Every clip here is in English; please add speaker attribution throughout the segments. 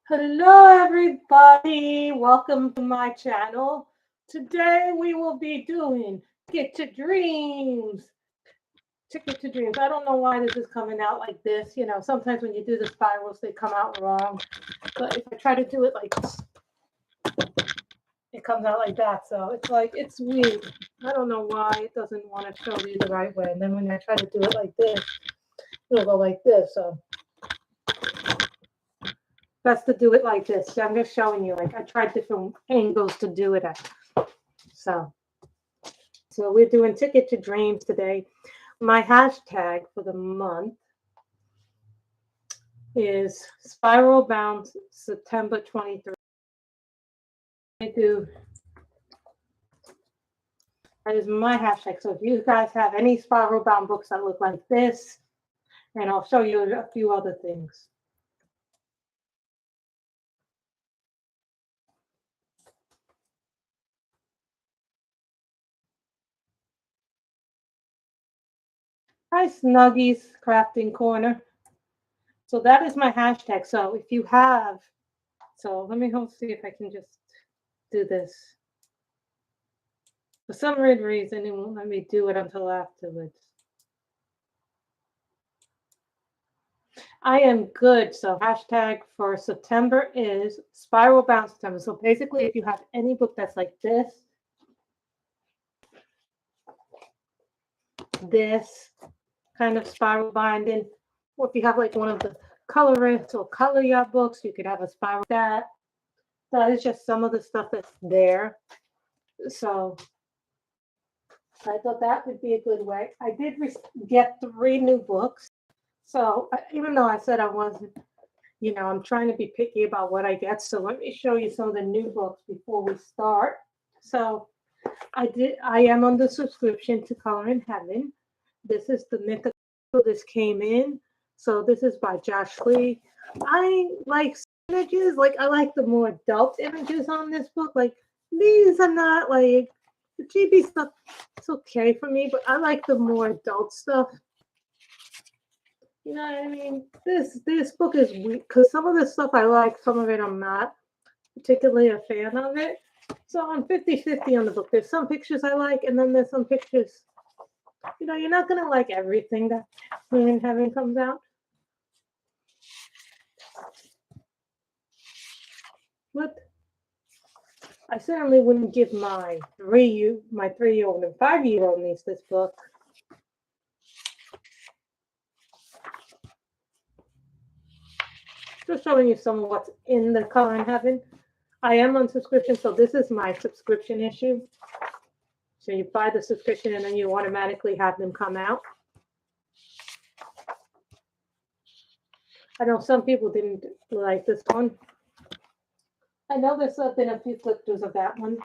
Speaker 1: Hello, everybody. Welcome to my channel. Today we will be doing Get to Dreams. Ticket to Dreams. I don't know why this is coming out like this. You know, sometimes when you do the spirals, they come out wrong. But if I try to do it like this, it comes out like that. So it's weird. I don't know why it doesn't want to show you the right way. And then when I try to do it like this, it'll go like this. So best to do it like this. So I'm just showing you, like I tried different angles to do it at. So we're doing Ticket to Dreams today. My hashtag for the month is Spiral Bound September 23. That is my hashtag. So if you guys have any spiral bound books that look like this, and I'll show you a few other things. Hi, Snuggies Crafting Corner. So that is my hashtag. So if you have, so let me see if I can just do this. For some weird reason, it won't let me do it until afterwards. I am good. So hashtag for September is Spiral Bound September. So basically, if you have any book that's like this kind of spiral binding, or if you have like one of the colorist or color your books, you could have a spiral that is just some of the stuff that's there. So I thought that would be a good way. I did get 3 new books. So even though I said I wasn't, you know, I'm trying to be picky about what I get. So let me show you some of the new books before we start. So I am on the subscription to Color in Heaven. This is the mythical. This came in. So this is by Josh Lee. I like images. Like I like the more adult images on this book. Like these are not like the GB stuff. It's okay for me, but I like the more adult stuff. You know what I mean? This book is weird because some of the stuff I like, some of it I'm not particularly a fan of it. So I'm 50-50 on the book. There's some pictures I like, and then there's some pictures, you know, you're not going to like everything that Color in Heaven comes out. But I certainly wouldn't give my 3-year-old and 5-year-old niece this book. Just showing you some of what's in the Color in Heaven. I am on subscription, so this is my subscription issue. So you buy the subscription and then you automatically have them come out. I know some people didn't like this one. I know there's been a few click-throughs of that one.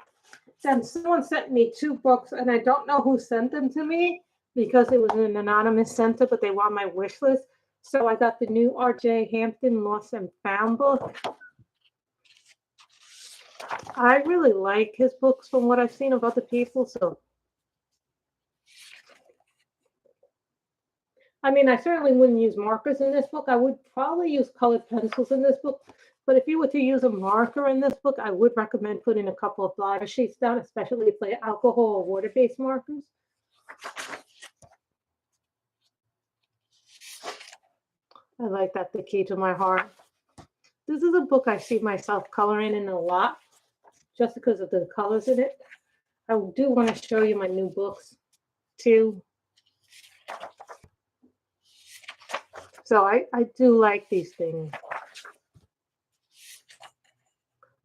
Speaker 1: Then someone sent me 2 books, and I don't know who sent them to me because it was an anonymous sender, but they were on my wish list. So I got the new R.J. Hampton Lost and Found book. I really like his books from what I've seen of other people. So, I mean, I certainly wouldn't use markers in this book. I would probably use colored pencils in this book. But if you were to use a marker in this book, I would recommend putting a couple of liner sheets down, especially if they're alcohol or water-based markers. I like that, The Key to My Heart. This is a book I see myself coloring in a lot, just because of the colors in it. I do want to show you my new books, too. So I do like these things.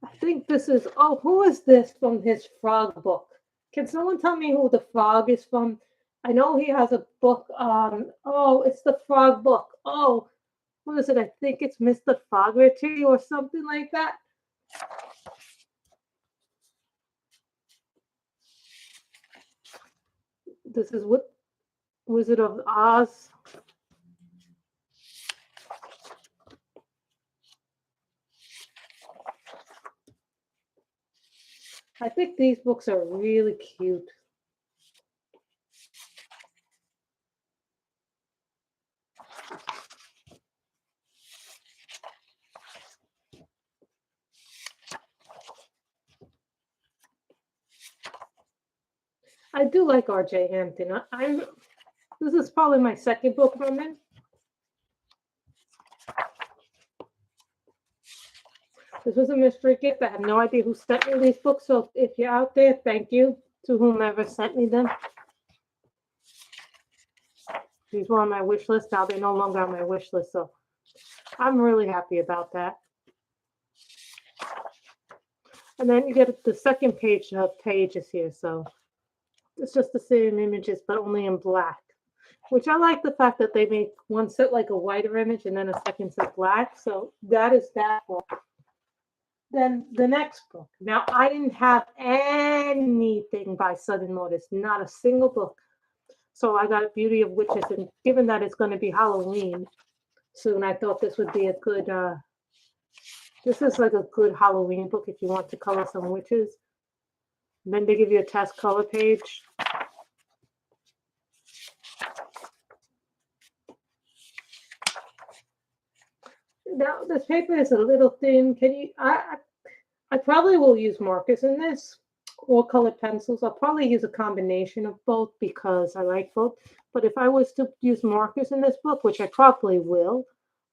Speaker 1: I think this is, oh, who is this from his frog book? Can someone tell me who the frog is from? I know he has a book on, oh, it's the frog book. Oh, what is it? I think it's Mr. Fogarty or something like that. This is what Wizard of Oz. I think these books are really cute. I do like R.J. Hampton. This is probably my second book from him. This was a mystery gift. I have no idea who sent me these books, so if you're out there, thank you to whomever sent me them. These were on my wish list. Now they're no longer on my wish list, so I'm really happy about that. And then you get the second page of pages here, so it's just the same images, but only in black. Which I like the fact that they make one set like a whiter image and then a second set black. So that is that book. Then the next book. Now, I didn't have anything by Southern Lotus, not a single book. So I got Beauty of Witches, and given that it's going to be Halloween soon, I thought this would be a good, this is like a good Halloween book if you want to color some witches. And then they give you a test color page. Now, this paper is a little thin. I probably will use markers in this or colored pencils. I'll probably use a combination of both because I like both. But if I was to use markers in this book, which I probably will,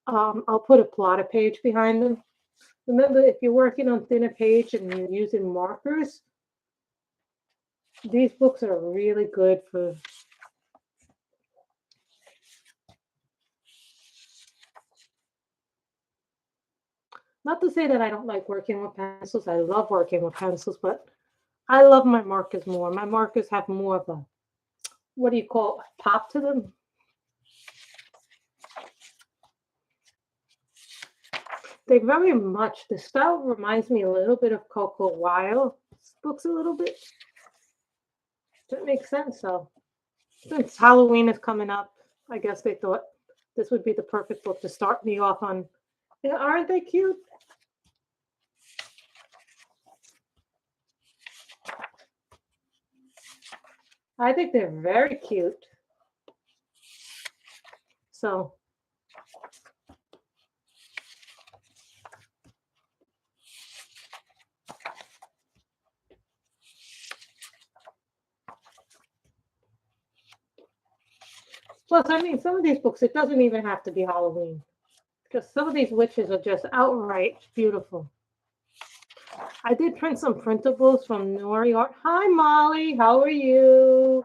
Speaker 1: I'll put a plotter page behind them. Remember, if you're working on thinner page and you're using markers, these books are really good for... Not to say that I don't like working with pencils. I love working with pencils, but I love my markers more. My markers have more of a, what do you call it, pop to them? They very much, the style reminds me a little bit of Coco Wild books a little bit. That makes sense. So since Halloween is coming up, I guess they thought this would be the perfect book to start me off on. Yeah, aren't they cute? I think they're very cute. So plus, I mean, some of these books, it doesn't even have to be Halloween. Because some of these witches are just outright beautiful. I did print some printables from Nori Art. Hi, Molly. How are you?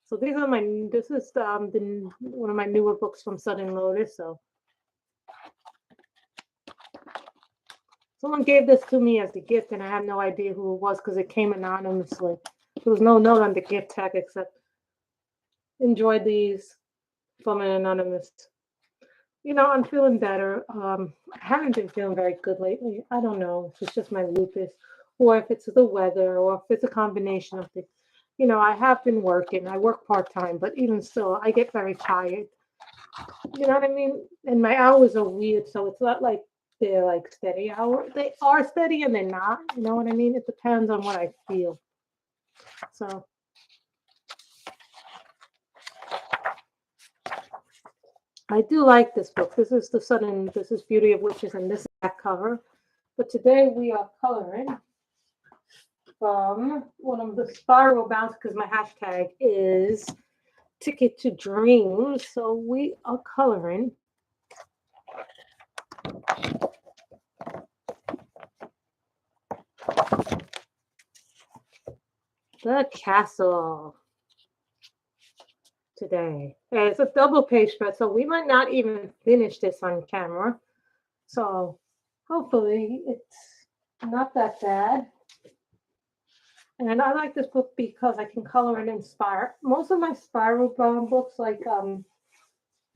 Speaker 1: So these are this is one of my newer books from Southern Lotus. So someone gave this to me as a gift, and I have no idea who it was because it came anonymously. There was no note on the gift tag except enjoyed these from an anonymous. You know, I'm feeling better. I haven't been feeling very good lately. I don't know if it's just my lupus or if it's the weather or if it's a combination of things. You know, I have been working. I work part-time, but even still, I get very tired. You know what I mean? And my hours are weird, so it's not like they're like steady hours. They are steady and they're not. You know what I mean? It depends on what I feel. So... I do like this book. This is this is Beauty of Witches, and this is that cover. But today we are coloring from one of the spiral bounds because my hashtag is Ticket to Dreams. So we are coloring the castle today. And it's a double page spread, so we might not even finish this on camera. So hopefully it's not that bad. And I like this book because I can color and inspire. Most of my spiral bound books, like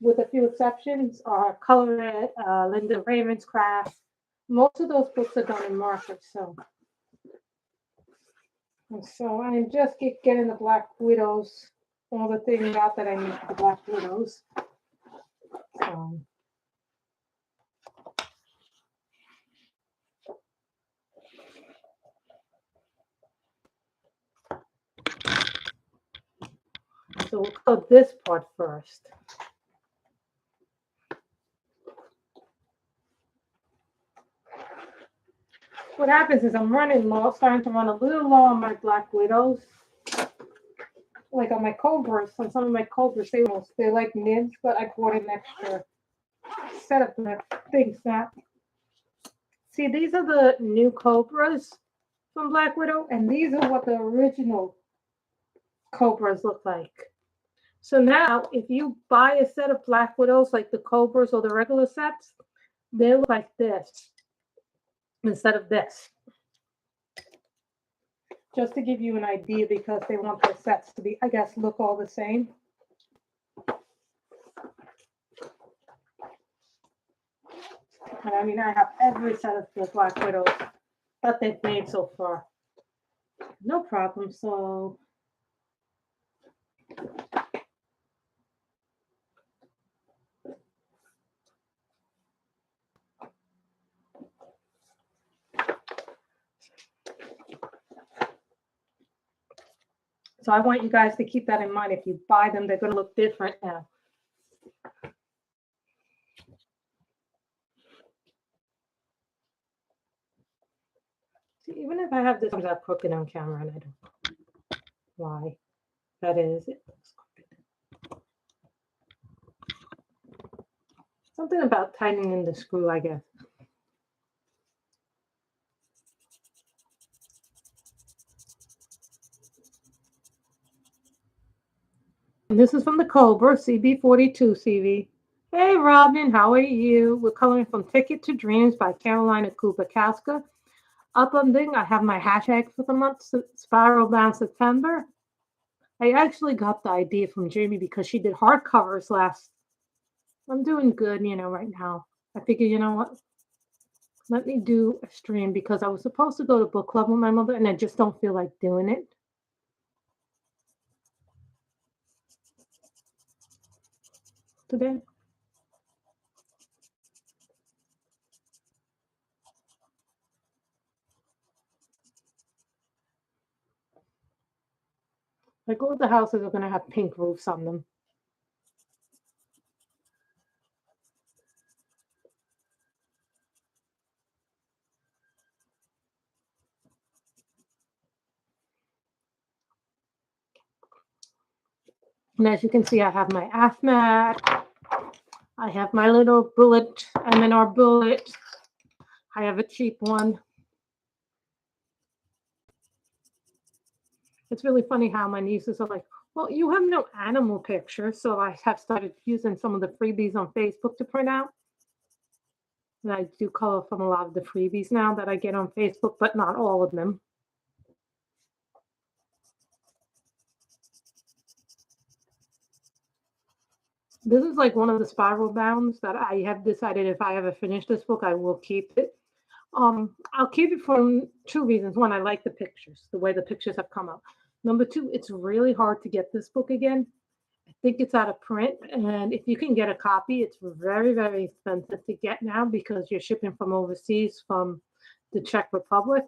Speaker 1: with a few exceptions, are Color Linda Raymond's Craft. Most of those books are done in markers. So I'm just getting the Black Widows, all the things out that I need for the Black Widows. So we'll color this part first. What happens is I'm running low, starting to run a little low on my Black Widows. like on my Cobras, on some of my Cobras, they like nibs, but I bought an extra set of the things that. See, these are the new Cobras from Black Widow, and these are what the original Cobras look like. So now, if you buy a set of Black Widows, like the Cobras or the regular sets, they look like this instead of this. Just to give you an idea, because they want their sets to be, I guess, look all the same. And I mean, I have every set of the Black Widows that they've made so far. No problem. So I want you guys to keep that in mind. If you buy them, they're going to look different now. See, even if I have this, I'm crooked on camera, and I don't know why that is. It looks crooked. Something about tightening the screw, I guess. And this is from the Cobra, CB42 CV. Hey, Robin, how are you? We're coloring from Ticket to Dreams by Karolina Kubikowska. Up on thing, I have my hashtag for the month, Spiral Bound September. I actually got the idea from Jamie because she did hardcovers last. I'm doing good, right now. I figured, you know what? Let me do a stream because I was supposed to go to book club with my mother and I just don't feel like doing it. Today. Like all the houses are going to have pink roofs on them. And as you can see, I have my AFMAT. I have my little bullet, M&R bullet. I have a cheap one. It's really funny how my nieces are like, well, you have no animal pictures. So I have started using some of the freebies on Facebook to print out. And I do color from a lot of the freebies now that I get on Facebook, but not all of them. This is like one of the spiral bounds that I have decided if I ever finish this book, I will keep it. I'll keep it for two reasons. One, I like the pictures, the way the pictures have come out. Number two, it's really hard to get this book again. I think it's out of print, and if you can get a copy, it's very, very expensive to get now because you're shipping from overseas, from the Czech Republic.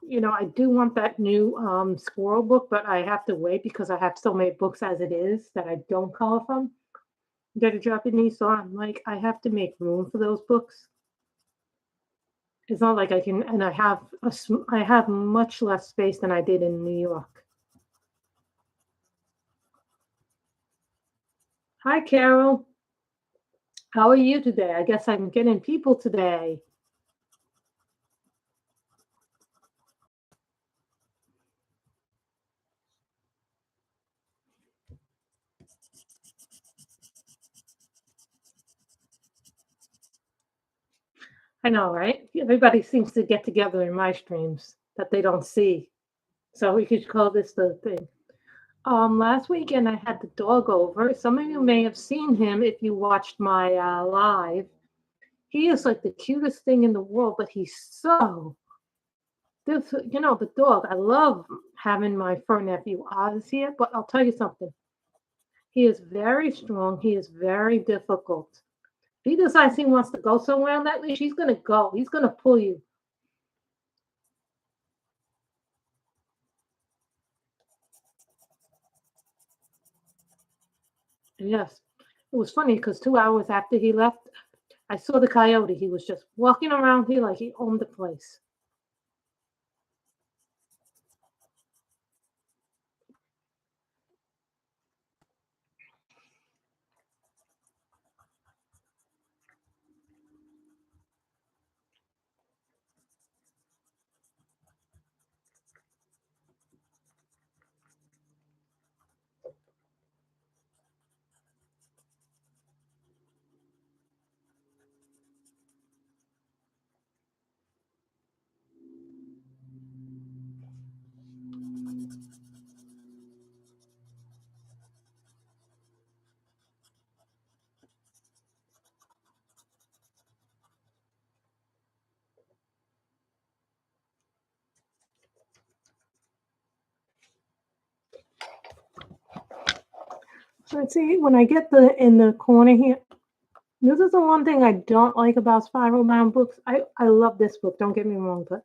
Speaker 1: I do want that new squirrel book, but I have to wait because I have so many books as it is that I don't color from. Get a Japanese, so I'm like, I have to make room for those books. It's not like I can, and I have much less space than I did in New York. Hi, Carol. How are you today? I guess I'm getting people today. I know, right? Everybody seems to get together in my streams that they don't see. So we could call this the thing. Last weekend I had the dog over. Some of you may have seen him if you watched my live. He is like the cutest thing in the world, but he's so. The dog. I love having my fur nephew Oz here, but I'll tell you something. He is very strong. He is very difficult. If he decides he wants to go somewhere on that leash, he's going to go. He's going to pull you. And yes, it was funny because 2 hours after he left, I saw the coyote. He was just walking around here like he owned the place. Let's see, when I get the in the corner here, this is the one thing I don't like about spiral bound books. I love this book, don't get me wrong, but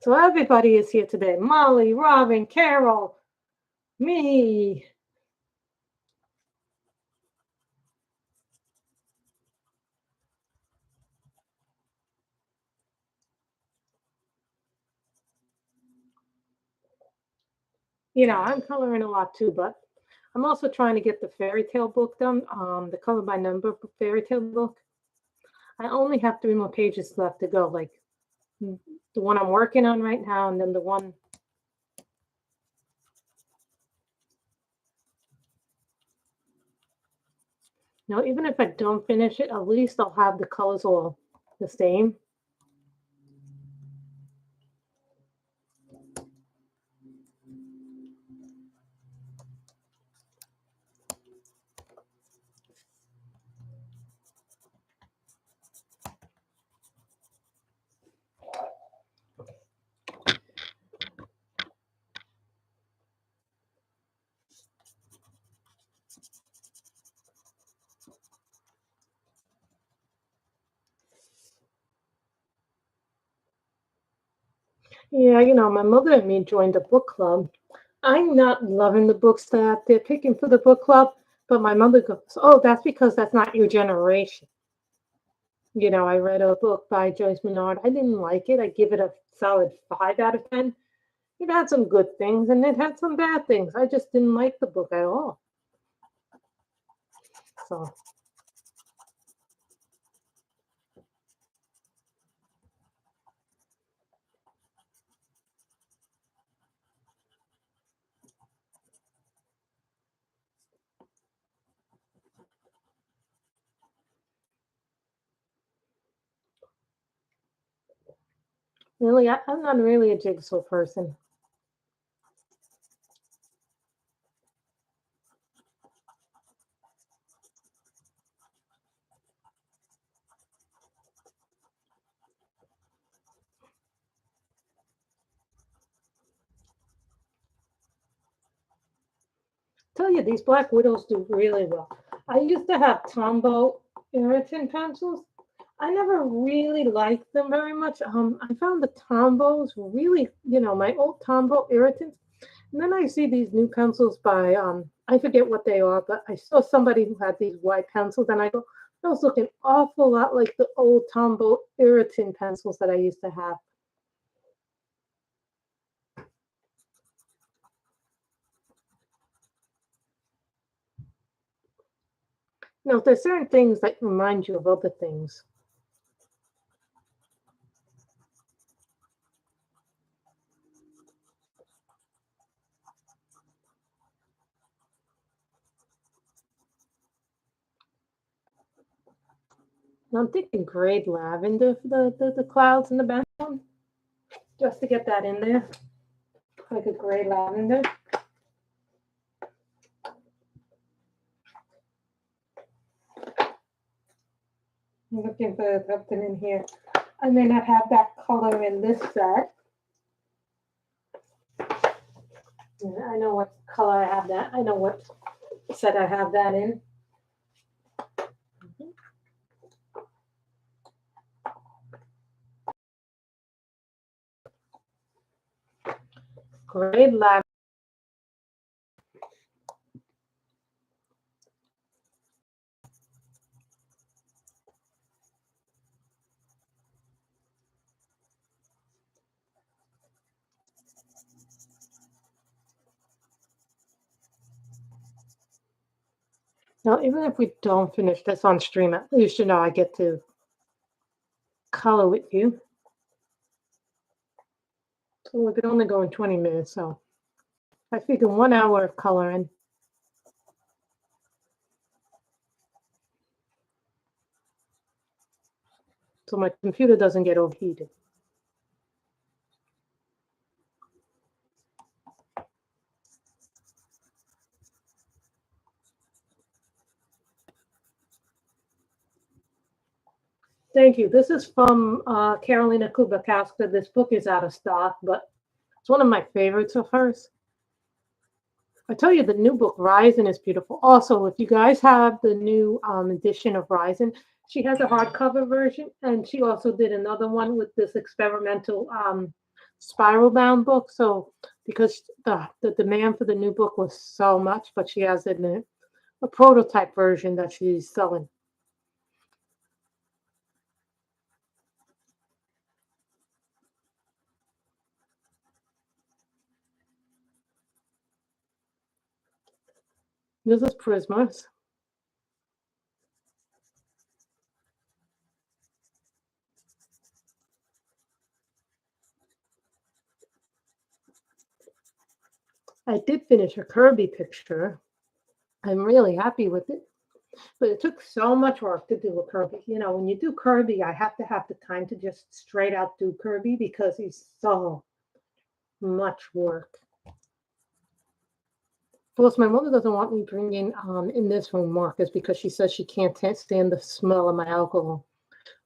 Speaker 1: So everybody is here today. Molly, Robin, Carol, me. I'm coloring a lot too, but I'm also trying to get the fairy tale book done, the color by number fairy tale book. I only have 3 more pages left to go, like the one I'm working on right now, and then the one. Now, even if I don't finish it, at least I'll have the colors all the same. Yeah, my mother and me joined a book club. I'm not loving the books that they're picking for the book club, but my mother goes, "Oh, that's because that's not your generation." I read a book by Joyce Menard. I didn't like it. I give it a solid 5 out of 10. It had some good things and it had some bad things. I just didn't like the book at all. So, really, I'm not really a jigsaw person. Tell you, these Black Widows do really well. I used to have Tombow irritant pencils. I never really liked them very much. I found the Tombows really, my old Tombow irritants. And then I see these new pencils by I forget what they are, but I saw somebody who had these white pencils, and I go, those look an awful lot like the old Tombow irritant pencils that I used to have. There's certain things that remind you of other things. And I'm thinking grade lavender for the clouds in the background, just to get that in there, like a gray lavender. I'm looking for something in here. I may not have that color in this set. I know what color I have that. I know what set I have that in. Grade lavender. Now, even if we don't finish this on stream, at least I get to color with you. So we could only go in 20 minutes, so I figure 1 hour of coloring. So my computer doesn't get overheated. Thank you. This is from Karolina Kubikowska. This book is out of stock, but it's one of my favorites of hers. I tell you, the new book, Rising, is beautiful. Also, if you guys have the new edition of Rising, she has a hardcover version, and she also did another one with this experimental spiral bound book. So, because the demand for the new book was so much, but she has a prototype version that she's selling. This is Prismas. I did finish a Kirby picture. I'm really happy with it. But it took so much work to do a Kirby. You know, when you do Kirby, I have to have the time to just straight out do Kirby because he's so much work. Plus, my mother doesn't want me bringing in this room markers because she says she can't stand the smell of my alcohol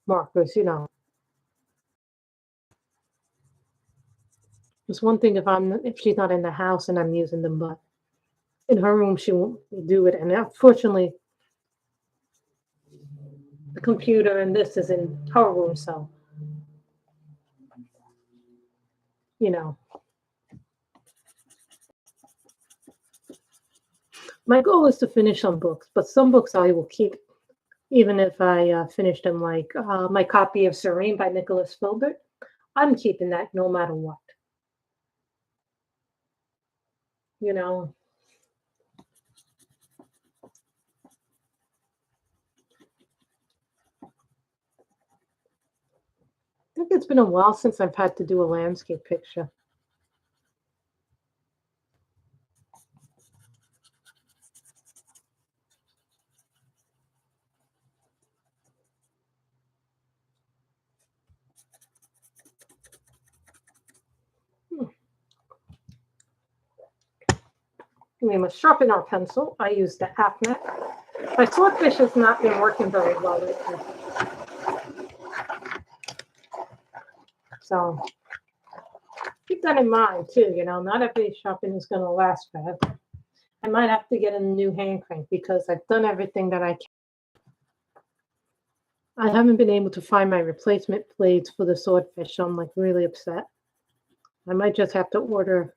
Speaker 1: markers. You know, it's one thing if she's not in the house and I'm using them, but in her room she won't do it. And unfortunately, the computer and this is in her room, so you know. My goal is to finish some books, but some books I will keep even if I finish them. Like my copy of Serene by Nicholas Filbert. I'm keeping that no matter what. You know, I think it's been a while since I've had to do a landscape picture. Hmm. We must sharpen our pencil. I use the Acme. My swordfish has not been working very well lately. So keep that in mind too. You know, not every sharpening is going to last forever. I might have to get a new hand crank because I've done everything that I can. I haven't been able to find my replacement blades for the swordfish, so I'm like really upset. I might just have to order.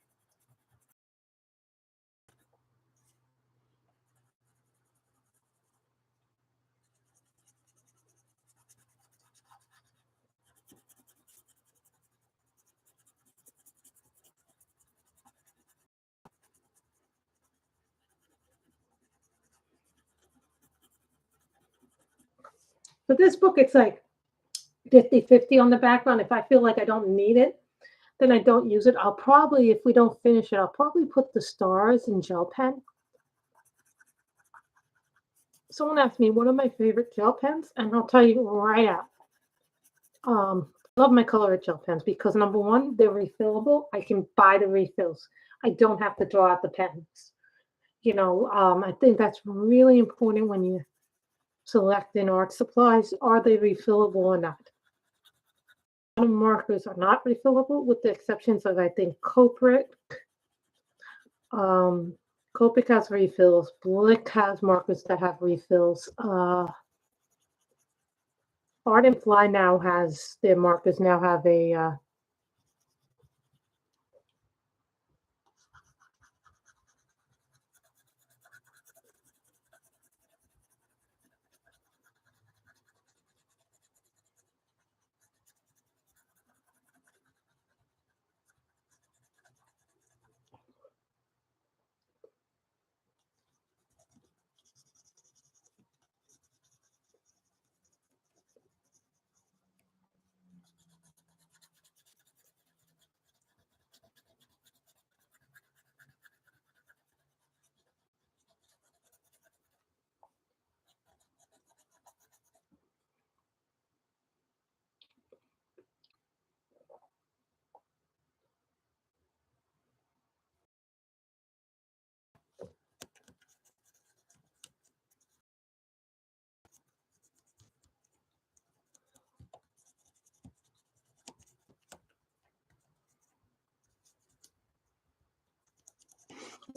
Speaker 1: But this book, it's like 50-50 on the background. If I feel like I don't need it, then I don't use it. I'll probably, if we don't finish it, I'll probably put the stars in gel pen. Someone asked me one of my favorite gel pens, and I'll tell you right out. I love my color gel pens because number one, they're refillable. I can buy the refills. I don't have to draw out the pens. You know, I think that's really important when you select in art supplies. Are they refillable or not? Some markers are not refillable, with the exceptions of I think Copic. Um, Copic has refills. Blick has markers that have refills. Art and Fly now has their markers now have a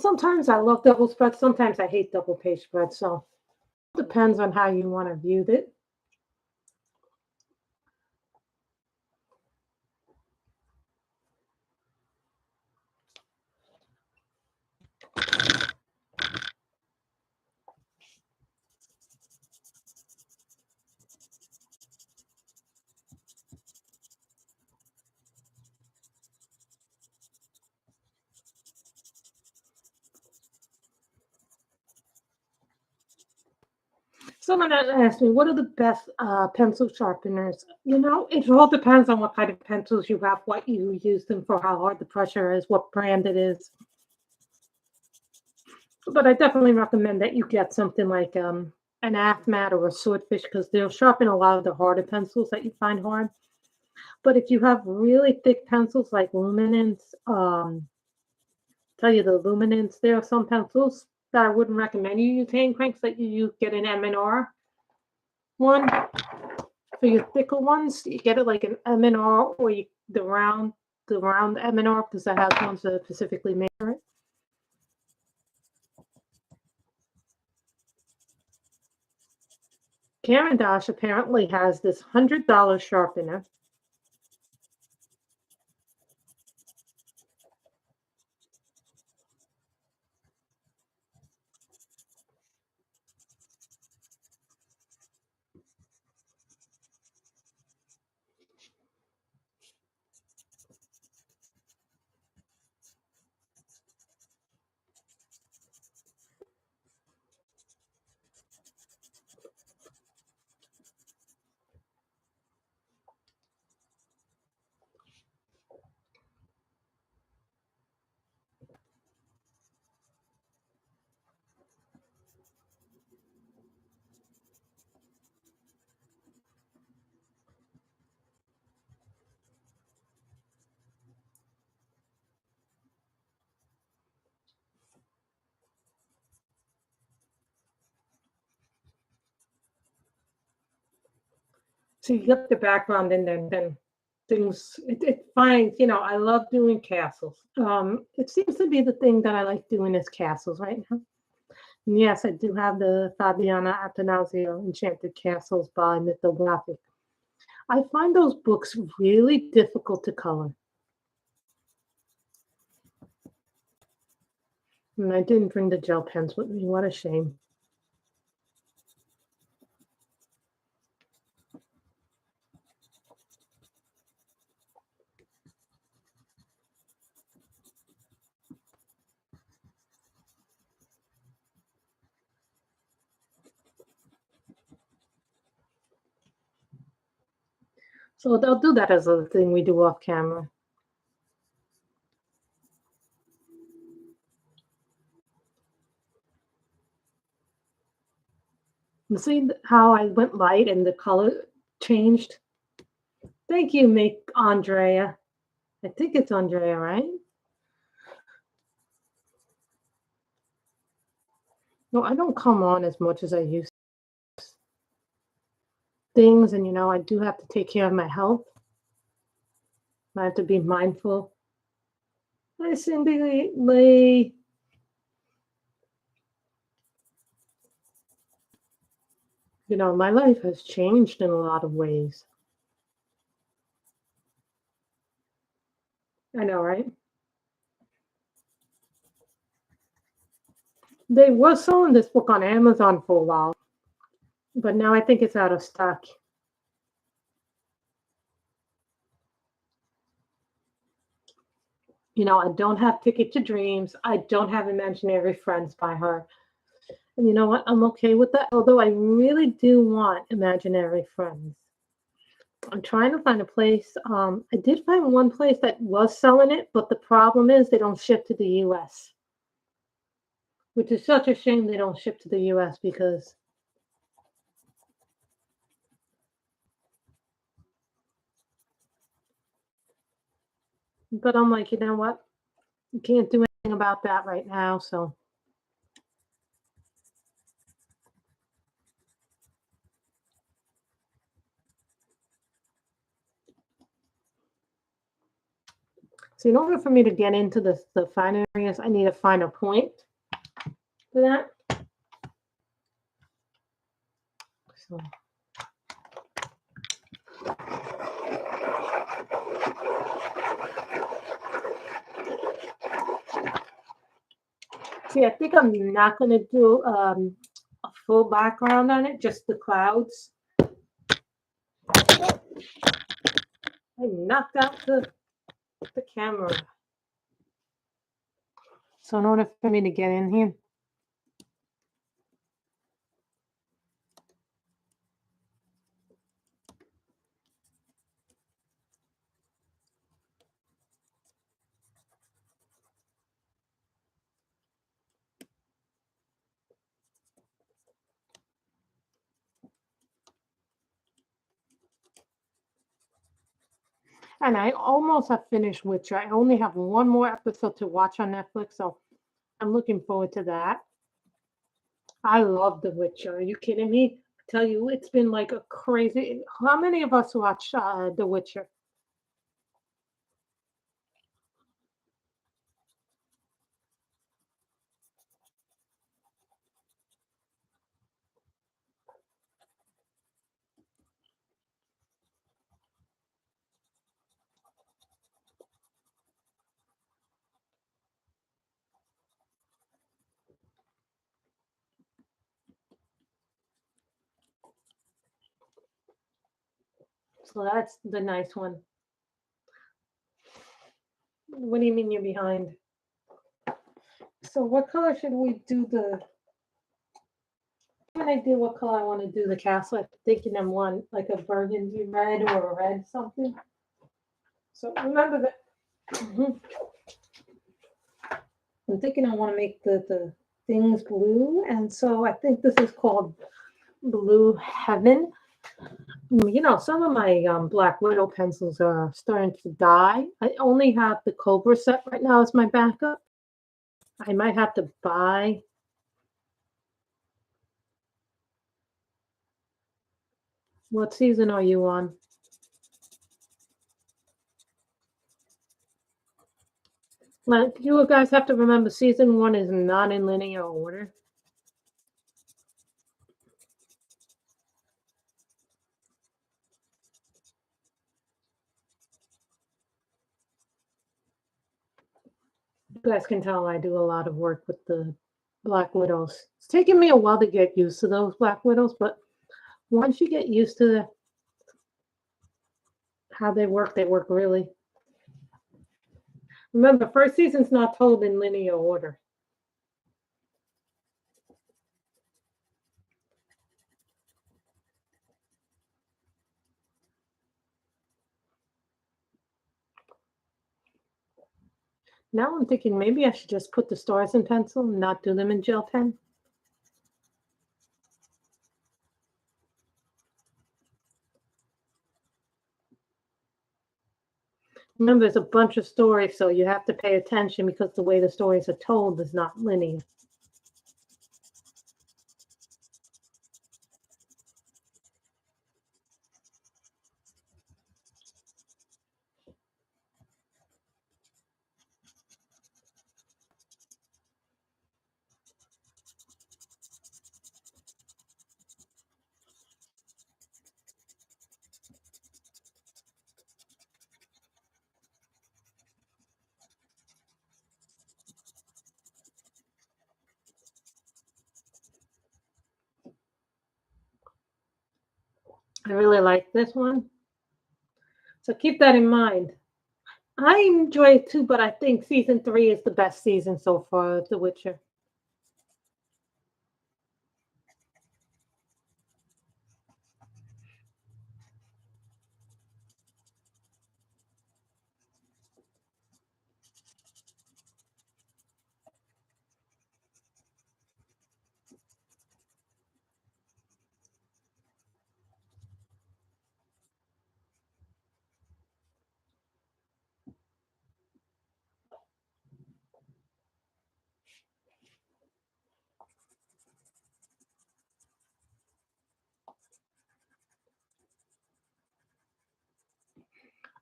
Speaker 1: Sometimes I love double spreads, sometimes I hate double page spreads, so it depends on how you want to view it. Someone had asked me, what are the best pencil sharpeners? It all depends on what kind of pencils you have, what you use them for, how hard the pressure is, what brand it is. But I definitely recommend that you get something like an Afmat or a Swordfish because they'll sharpen a lot of the harder pencils that you find hard. But if you have really thick pencils like luminance, tell you the luminance, there are some pencils that I wouldn't recommend you use hand cranks that you get an M&R one. For your thicker ones, you get it like an M&R or the round M&R because that has ones that are specifically made for it. Caran d'Ache apparently has this $100 sharpener. So you get the background and then things it finds, I love doing castles. It seems to be the thing that I like doing is castles right now. And yes, I do have the Fabiana Attanasio Enchanted Castles by Mythographic. I find those books really difficult to color. And I didn't bring the gel pens with me. What a shame. So they'll do that as a thing we do off camera. You see how I went light and the color changed? Thank you, Make Andrea. I think it's Andrea, right? No, I don't come on as much as I used to. Things, and I do have to take care of my health. I have to be mindful. Hi, Cindy Lee. My life has changed in a lot of ways. I know, right? They were selling this book on Amazon for a while, but now I think it's out of stock. I don't have Ticket to Dreams. I don't have Imaginary Friends by her. And you know what? I'm okay with that. Although I really do want Imaginary Friends. I'm trying to find a place. I did find one place that was selling it, but the problem is they don't ship to the US, which is such a shame they don't ship to the US because but I'm like, you know what? You can't do anything about that right now, so So in order for me to get into the fine areas, I need a finer point for that. So see, I think I'm not going to do a full background on it, just the clouds. I knocked out the camera. So in order for me to get in here, and I almost have finished Witcher. I only have one more episode to watch on Netflix, so I'm looking forward to that. I love The Witcher. Are you kidding me? I tell you, it's been like a crazy. How many of us watch The Witcher? So that's the nice one. What do you mean you're behind? So what color should we do the? An idea what color I want to do the castle. I'm thinking I'm one like a burgundy red or a red something. So remember that. I'm thinking I want to make the things blue, and so I think this is called Blue Heaven. You know, some of my Black Widow pencils are starting to die. I only have the Cobra set right now as my backup. I might have to buy. What season are you on? Like, you guys have to remember, season 1 is not in linear order. You guys can tell I do a lot of work with the Black Widows. It's taken me a while to get used to those Black Widows, but once you get used to how they work really. Remember, first season's not told in linear order. Now I'm thinking maybe I should just put the stars in pencil and not do them in gel pen. Remember, there's a bunch of stories, so you have to pay attention because the way the stories are told is not linear. I really like this one. So keep that in mind. I enjoy it too, but I think season 3 is the best season so far of The Witcher.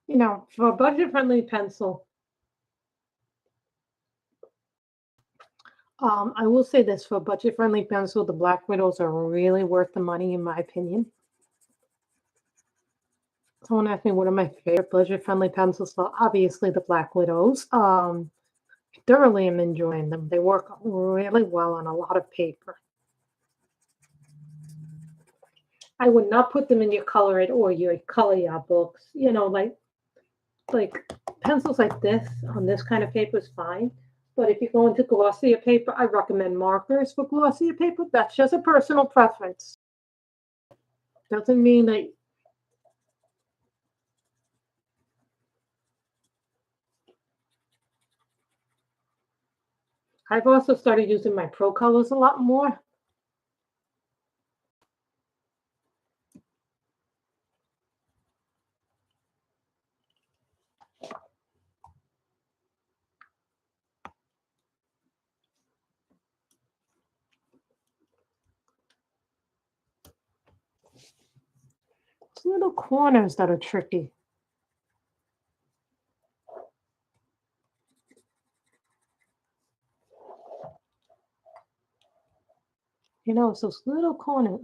Speaker 1: You know, for a budget friendly pencil, I will say this for budget-friendly pencil, the Black Widows are really worth the money, in my opinion. Someone asked me what are my favorite budget-friendly pencils. So obviously the Black Widows. Thoroughly am enjoying them. They work really well on a lot of paper. I would not put them in your color it or your color your books. You know, like pencils like this on this kind of paper is fine. But if you go into glossier paper, I recommend markers for glossier paper. That's just a personal preference. Doesn't mean that I've also started using my Pro Colors a lot more. It's little corners that are tricky. You know, it's those little corners.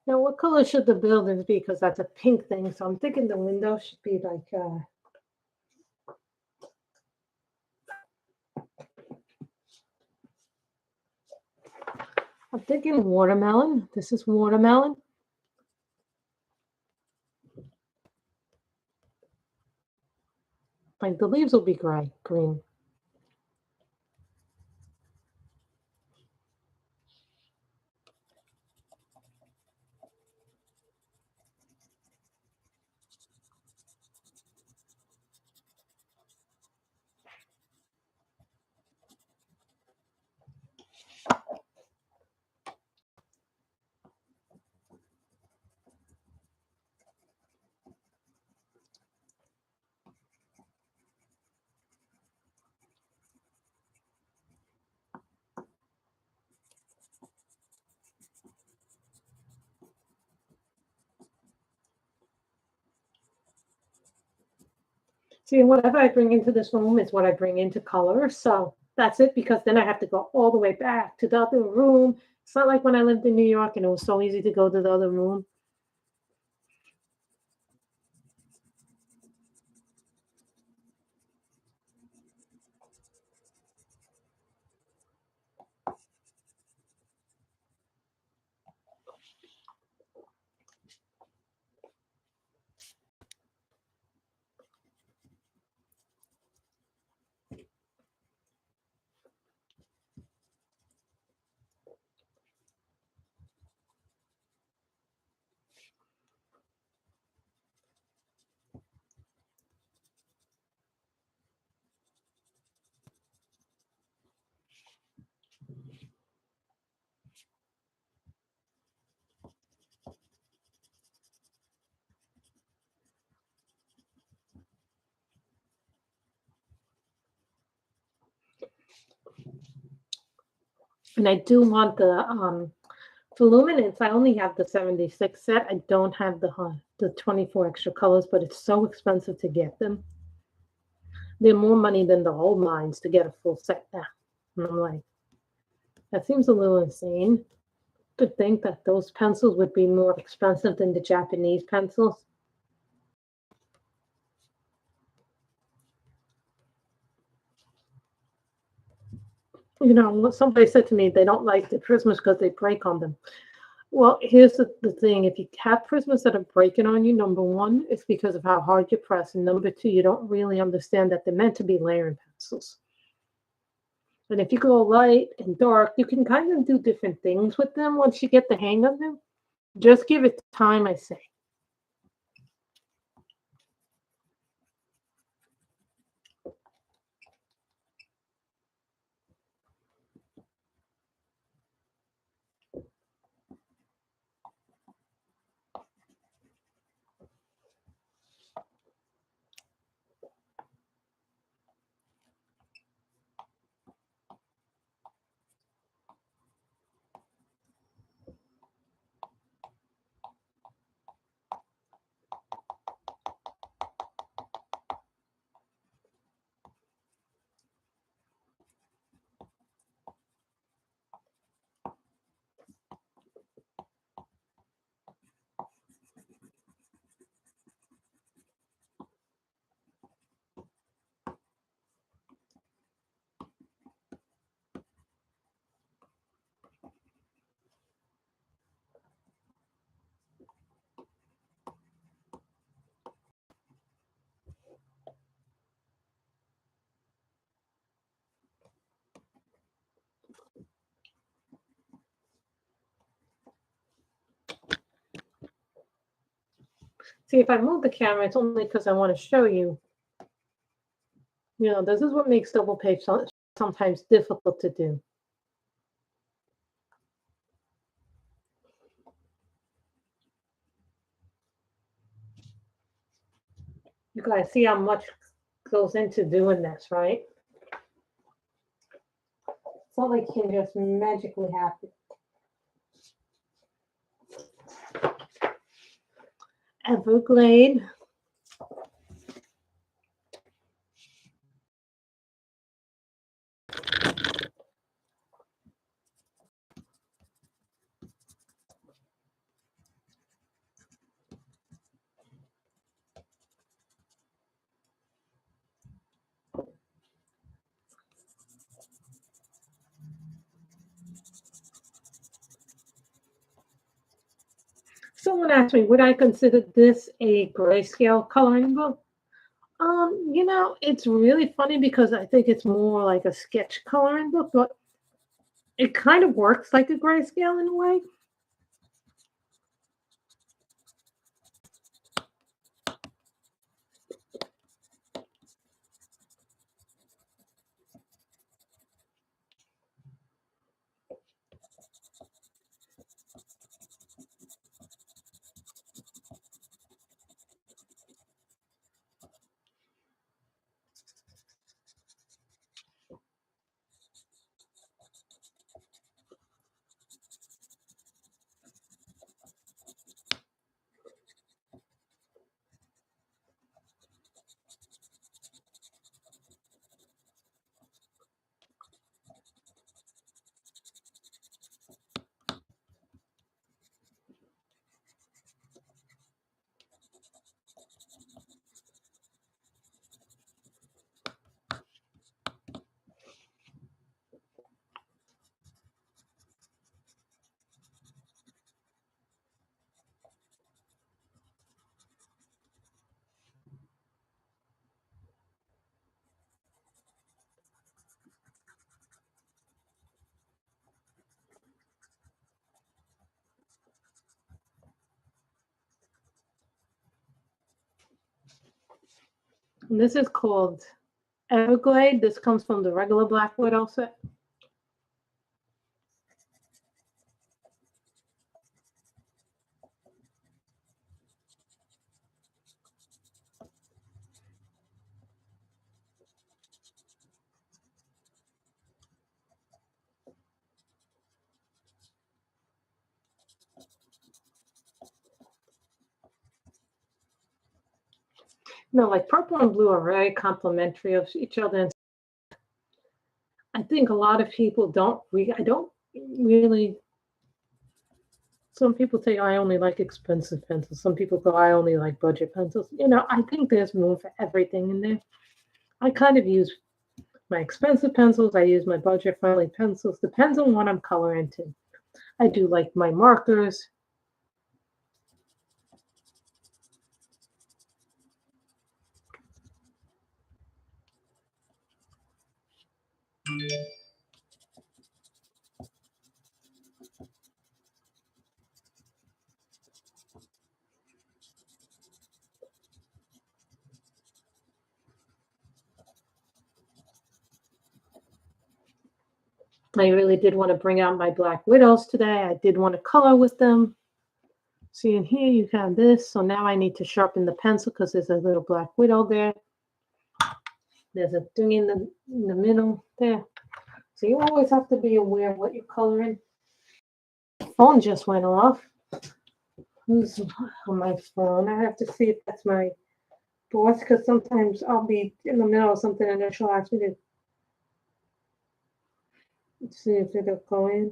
Speaker 1: Now, what color should the buildings be? Because that's a pink thing. So I'm thinking the window should be like, I'm thinking watermelon. This is watermelon. Like the leaves will be gray, green. See, whatever I bring into this room is what I bring into color. So that's it, because then I have to go all the way back to the other room. It's not like when I lived in New York and it was so easy to go to the other room. And I do want for luminance, I only have the 76 set. I don't have the 24 extra colors, but it's so expensive to get them. They're more money than the old mines to get a full set now. And I'm like, that seems a little insane to think that those pencils would be more expensive than the Japanese pencils. You know, somebody said to me they don't like the Christmas because they break on them. Well, here's the thing. If you have prisms that are breaking on you, number one, it's because of how hard you press. And number two, you don't really understand that they're meant to be layering pencils. And if you go light and dark, you can kind of do different things with them once you get the hang of them. Just give it time, I say. See, if I move the camera, it's only because I want to show you. You know, this is what makes double page sometimes difficult to do. You guys see how much goes into doing this, right? It's not like you can just magically happen. Everglade. Someone asked me, would I consider this a grayscale coloring book? You know, it's really funny because I think it's more like a sketch coloring book, but it kind of works like a grayscale in a way. And this is called Everglade. This comes from the regular Black Widow set. No, like purple and blue are very complementary of each other. And I think a lot of people I don't really. Some people say I only like expensive pencils. Some people go, I only like budget pencils. You know, I think there's room for everything in there. I kind of use my expensive pencils. I use my budget friendly pencils. Depends on what I'm coloring to. I do like my markers. I really did want to bring out my Black Widows today. I did want to color with them. See in here, you have this. So now I need to sharpen the pencil because there's a little Black Widow there. There's a thing in the middle there. So you always have to be aware of what you're coloring. Phone just went off. Who's on my phone? I have to see if that's my boss because sometimes I'll be in the middle of something and then she'll ask me to see if it'll go in.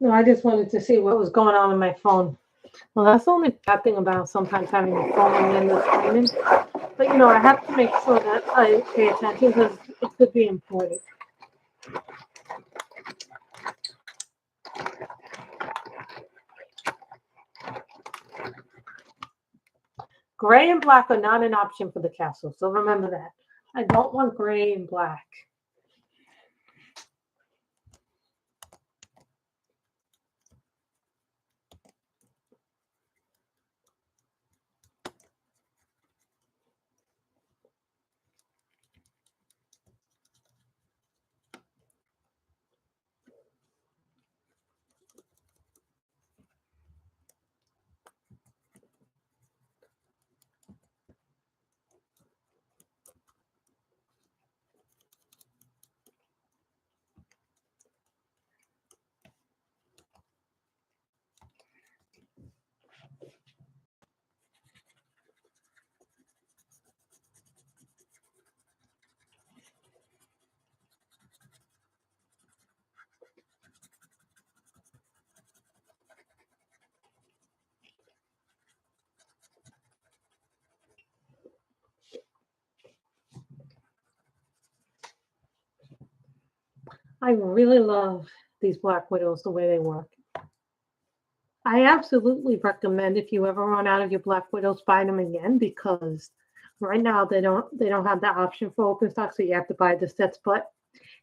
Speaker 1: No, I just wanted to see what was going on in my phone. Well, that's the only bad thing about sometimes having a phone and then the screening. But, you know, I have to make sure that I pay attention because it could be important. Gray and black are not an option for the castle, so remember that. I don't want gray and black. I really love these Black Widows the way they work. I absolutely recommend if you ever run out of your Black Widows, buy them again, because right now they don't have the option for open stock, so you have to buy the sets. But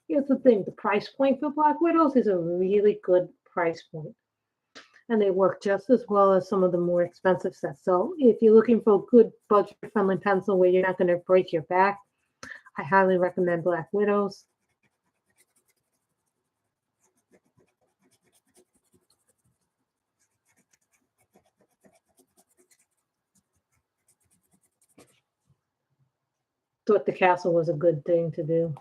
Speaker 1: here's the thing, the price point for Black Widows is a really good price point. And they work just as well as some of the more expensive sets. So if you're looking for a good budget-friendly pencil where you're not going to break your back, I highly recommend Black Widows. Thought the castle was a good thing to do.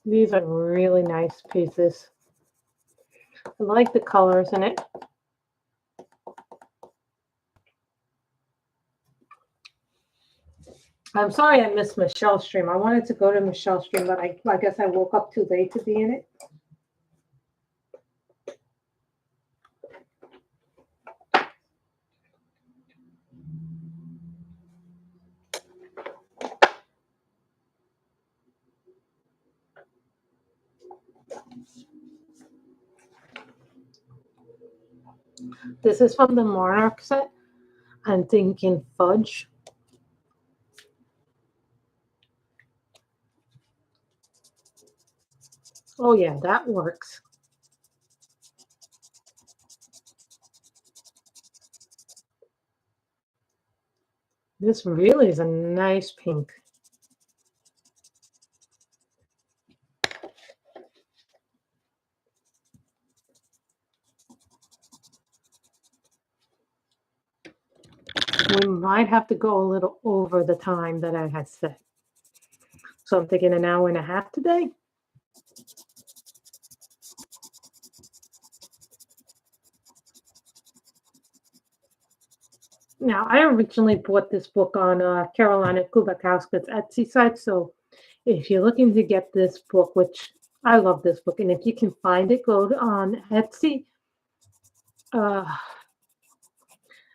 Speaker 1: These are really nice pieces. I like the colors in it. I'm sorry I missed Michelle's stream. I wanted to go to Michelle's stream, but I guess I woke up too late to be in it. This is from the Monarch set. I'm thinking Fudge. Oh yeah, that works. This really is a nice pink. We might have to go a little over the time that I had set. So I'm thinking an hour and a half today. Now, I originally bought this book on Karolina Kubikowska's Etsy site. So if you're looking to get this book, which I love this book, and if you can find it, go on Etsy.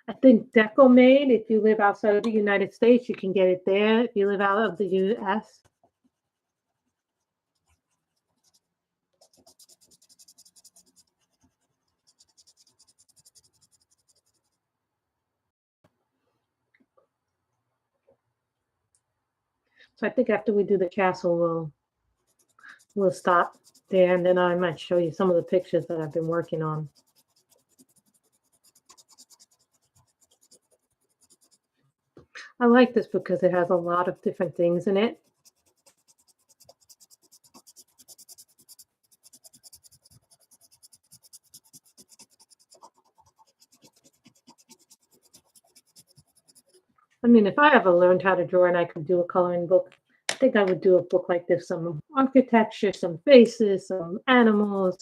Speaker 1: I think DecoMade, if you live outside of the United States, you can get it there. If you live out of the US. So I think after we do the castle, we'll stop there, and then I might show you some of the pictures that I've been working on. I like this because it has a lot of different things in it. mean, if I ever learned how to draw and I could do a coloring book, I think I would do a book like this, some architecture, some faces, some animals.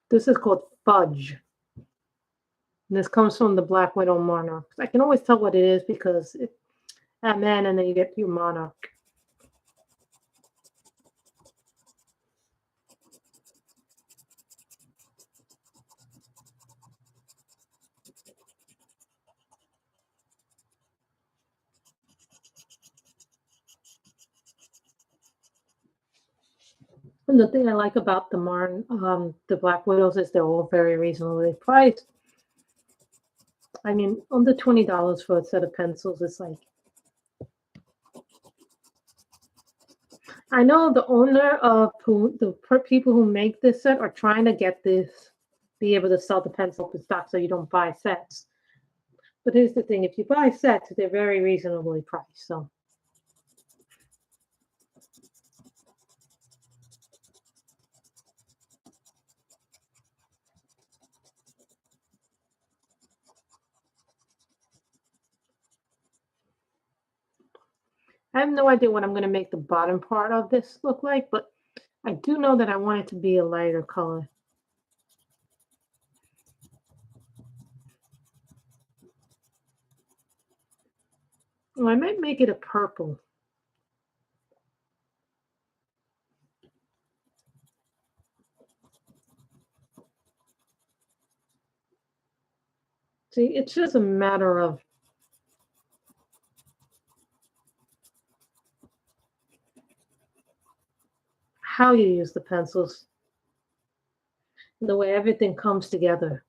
Speaker 1: This is called fudge. And this comes from the Black Widow monarch. I can always tell what it is because it, that man, and then you get your monarch. And the thing I like about the Black Widows is they're all very reasonably priced. I mean, under $20 for a set of pencils is like. I know the owner of people who make this set are trying to get this, be able to sell the pencil in stock so you don't buy sets. But here's the thing: if you buy sets, they're very reasonably priced. So. I have no idea what I'm going to make the bottom part of this look like, but I do know that I want it to be a lighter color. Well, I might make it a purple. See, it's just a matter of how you use the pencils, and the way everything comes together.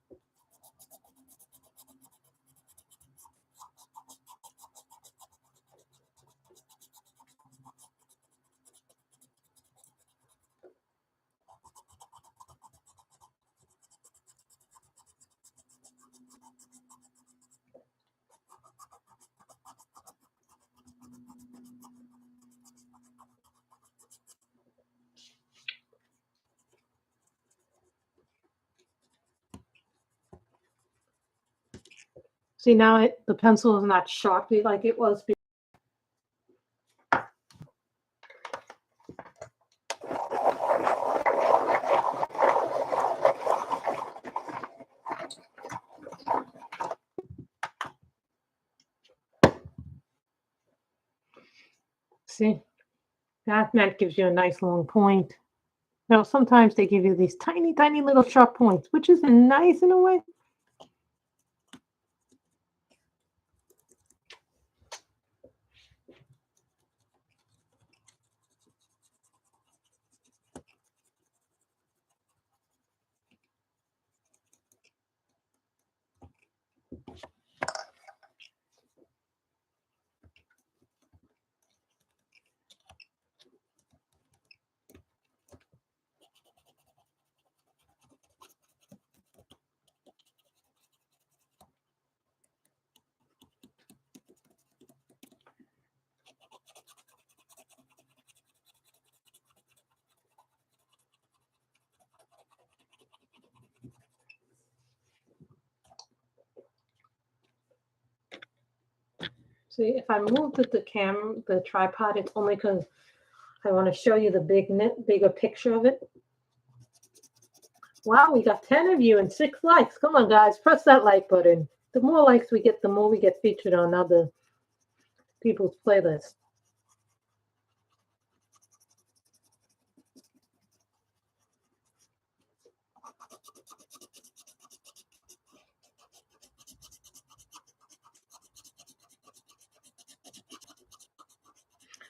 Speaker 1: See, now the pencil is not sharply like it was before. See, that gives you a nice long point. Now, sometimes they give you these tiny, tiny little sharp points, which is nice in a way. See, if I move the tripod, it's only because I want to show you the bigger picture of it. Wow, we got 10 of you and 6 likes. Come on, guys, press that like button. The more likes we get, the more we get featured on other people's playlists.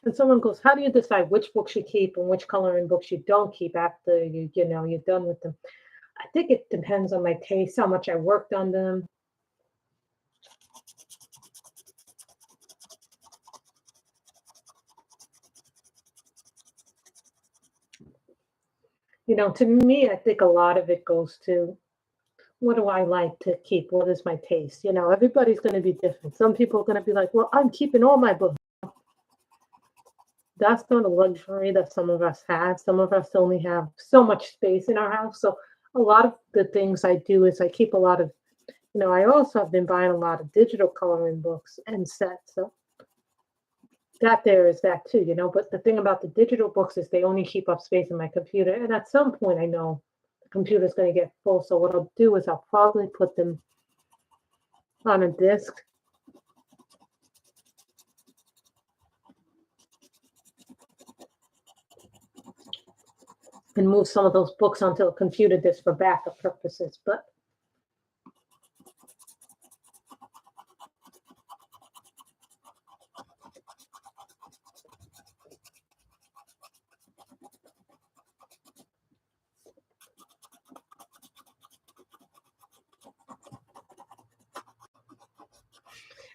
Speaker 1: And someone goes, how do you decide which books you keep and which coloring books you don't keep after you're done with them? I think it depends on my taste, how much I worked on them. To me, I think a lot of it goes to what do I like to keep? What is my taste? You know, everybody's going to be different. Some people are going to be like, well, I'm keeping all my books. That's not a luxury that some of us have. Some of us only have so much space in our house. So a lot of the things I do is I keep a lot of, you know, I also have been buying a lot of digital coloring books and sets. So that there is that too, you know. But the thing about the digital books is they only keep up space in my computer. And at some point I know the computer's going to get full. So what I'll do is I'll probably put them on a disk. And move some of those books onto a computer disk for backup purposes. But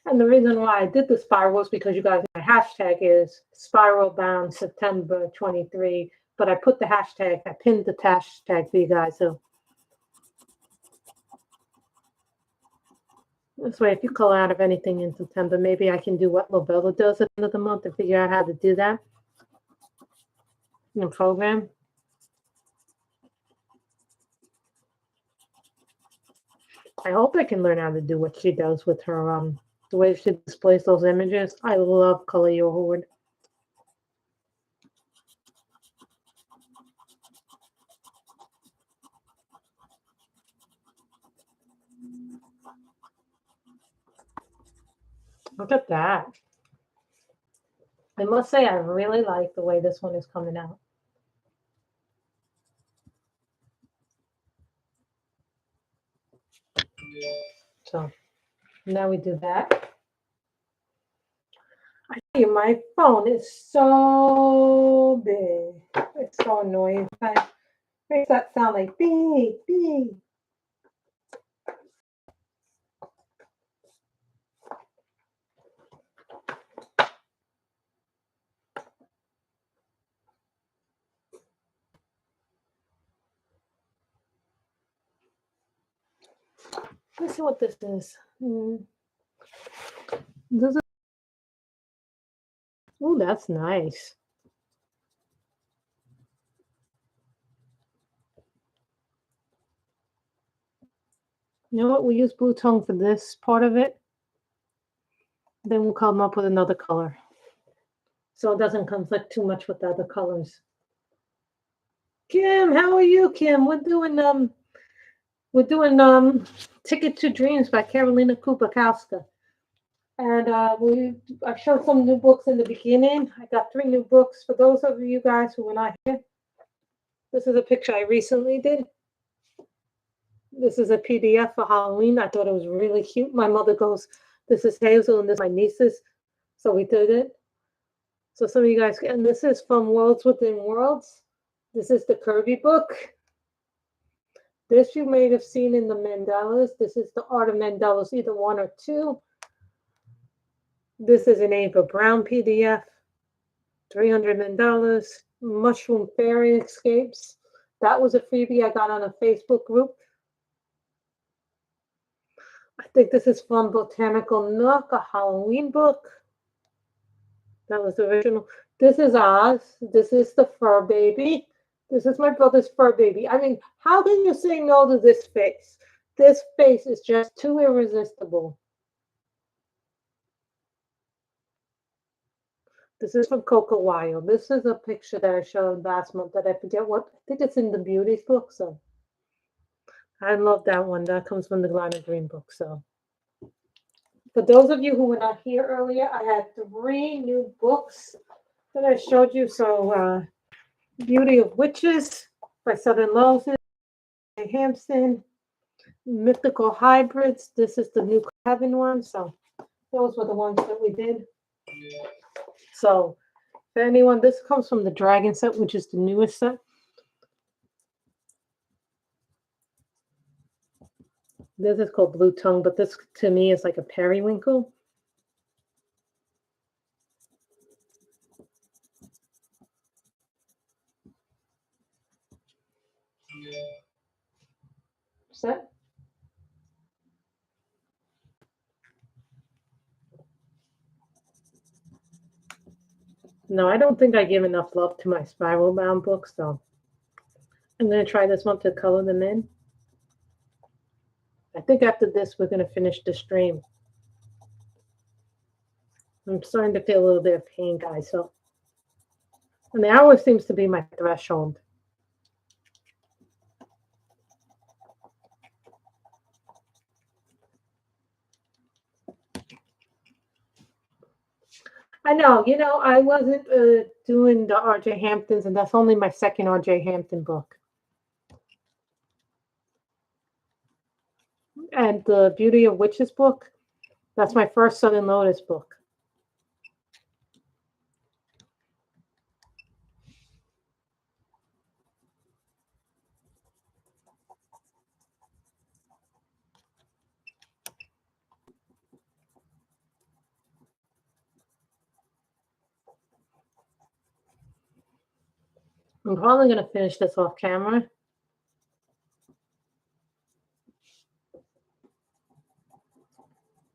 Speaker 1: and the reason why I did the spiral was because you guys, my hashtag is spiral bound September 23. But I put the hashtag, I pinned the hashtag for you guys. So this way, if you call out of anything in September, maybe I can do what Lobella does at the end of the month and figure out how to do that in the program. I hope I can learn how to do what she does with her, the way she displays those images. I love Color Your Horde. Look at that. I must say, I really like the way this one is coming out. So now we do that. I tell you, my phone is so big. It's so annoying. It makes that sound like beep, beep. Let's see what this is. This is, oh, that's nice. You know what? We'll use blue tongue for this part of it. Then we'll come up with another color, so it doesn't conflict too much with the other colors. Kim, how are you, Kim? We're doing Ticket to Dreams by Karolina Kubikowska. And I showed some new books in the beginning. I got 3 new books. For those of you guys who were not here, this is a picture I recently did. This is a PDF for Halloween. I thought it was really cute. My mother goes, this is Hazel and this is my nieces. So we did it. So some of you guys, and this is from Worlds Within Worlds. This is the Kirby book. This you may have seen in the Mandalas. This is the Art of Mandalas, either 1 or 2. This is an Ava Brown PDF. 300 Mandalas. Mushroom Fairy Escapes. That was a freebie I got on a Facebook group. I think this is from Botanical Nook, a Halloween book. That was the original. This is Oz. This is the Fur Baby. This is my brother's fur baby. I mean, how can you say no to this face? This face is just too irresistible. This is from Coco Wild. This is a picture that I showed last month that I forget what, I think it's in the Beauties book. So I love that one. That comes from the Glina Green book. So for those of you who were not here earlier, I had 3 new books that I showed you. So Beauty of Witches by Southern Roses, by Hampson, Mythical Hybrids. This is the New Heaven one. So those were the ones that we did. So for anyone, this comes from the Dragon set, which is the newest set. This is called Blue Tongue, but this to me is like a periwinkle. Set. No, I don't think I give enough love to my spiral bound books, so I'm going to try this one to color them in. I think after this, we're going to finish the stream. I'm starting to feel a little bit of pain, guys. So, and the hour seems to be my threshold. I know, I wasn't doing the R.J. Hamptons, and that's only my second R.J. Hampton book. And the Beauty of Witches book, that's my first Southern Lotus book. I'm probably going to finish this off camera.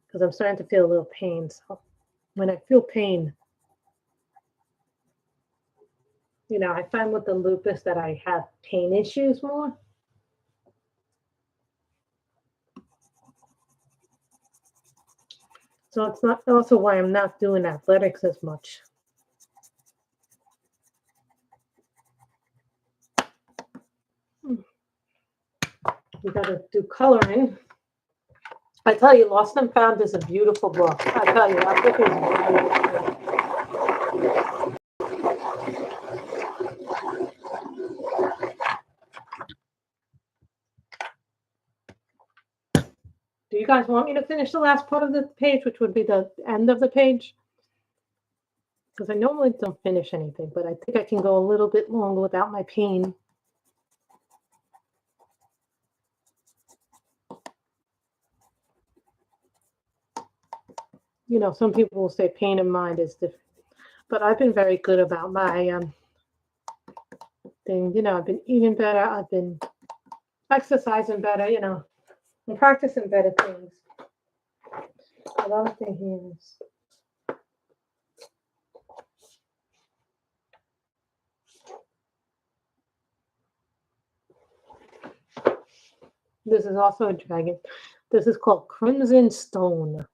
Speaker 1: Because I'm starting to feel a little pain. So when I feel pain, I find with the lupus that I have pain issues more. So it's not also why I'm not doing athletics as much. We got to do coloring. I tell you, Lost and Found is a beautiful book. I tell you, that book is beautiful. Do you guys want me to finish the last part of the page, which would be the end of the page? Because I normally don't finish anything, but I think I can go a little bit longer without my pain. Some people will say pain of mind is different, but I've been very good about my thing. I've been eating better. I've been exercising better. I'm practicing better things. Another thing here is this is also a dragon. This is called Crimson Stone.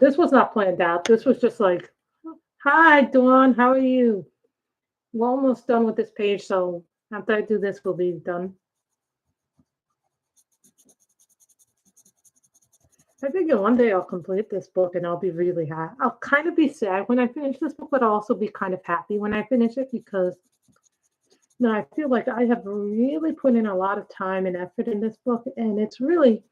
Speaker 1: This was not planned out. This was just like, hi, Dawn, how are you? We're almost done with this page, so after I do this, we'll be done. I figure one day I'll complete this book and I'll be really happy. I'll kind of be sad when I finish this book, but I'll also be kind of happy when I finish it because I feel like I have really put in a lot of time and effort in this book, and it's really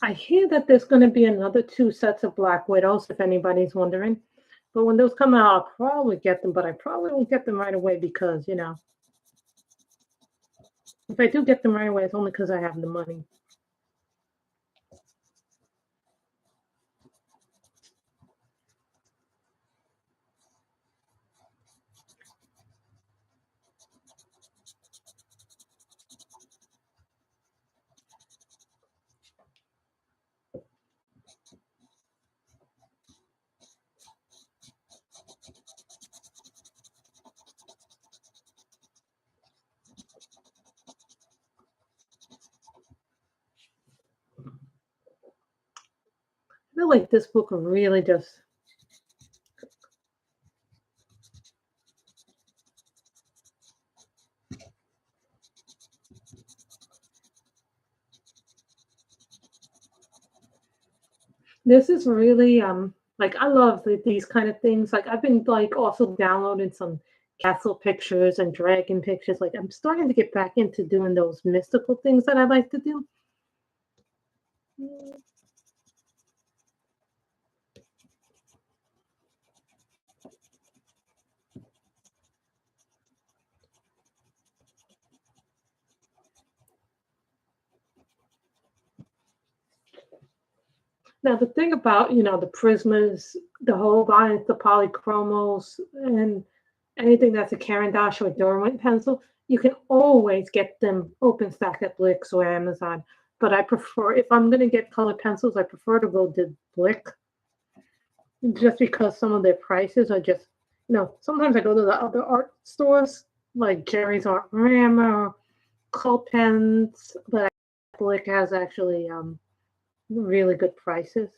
Speaker 1: I hear that there's going to be another 2 sets of Black Widows, if anybody's wondering. But when those come out, I'll probably get them, but I probably won't get them right away because, if I do get them right away, it's only because I have the money. feel like this book really just this is really like I love these kind of things. Like I've been like also downloading some castle pictures and dragon pictures. Like I'm starting to get back into doing those mystical things that I like to do. Now the thing about the prismas, the whole line, the polychromos, and anything that's a Caran d'Ache or Derwent pencil, you can always get them open stack at Blix or Amazon. But I prefer, if I'm going to get colored pencils, I prefer to go to Blick just because some of their prices are just, sometimes I go to the other art stores like Jerry's Art Rama or Cult Pens, but Blick has actually really good prices.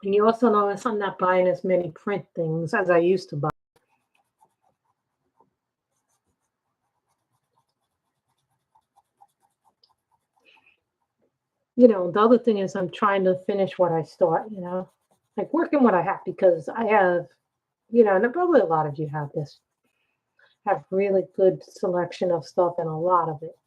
Speaker 1: And you also notice I'm not buying as many print things as I used to buy. The other thing is I'm trying to finish what I start, like working what I have because I have, and probably a lot of you have this, have really good selection of stuff and a lot of it.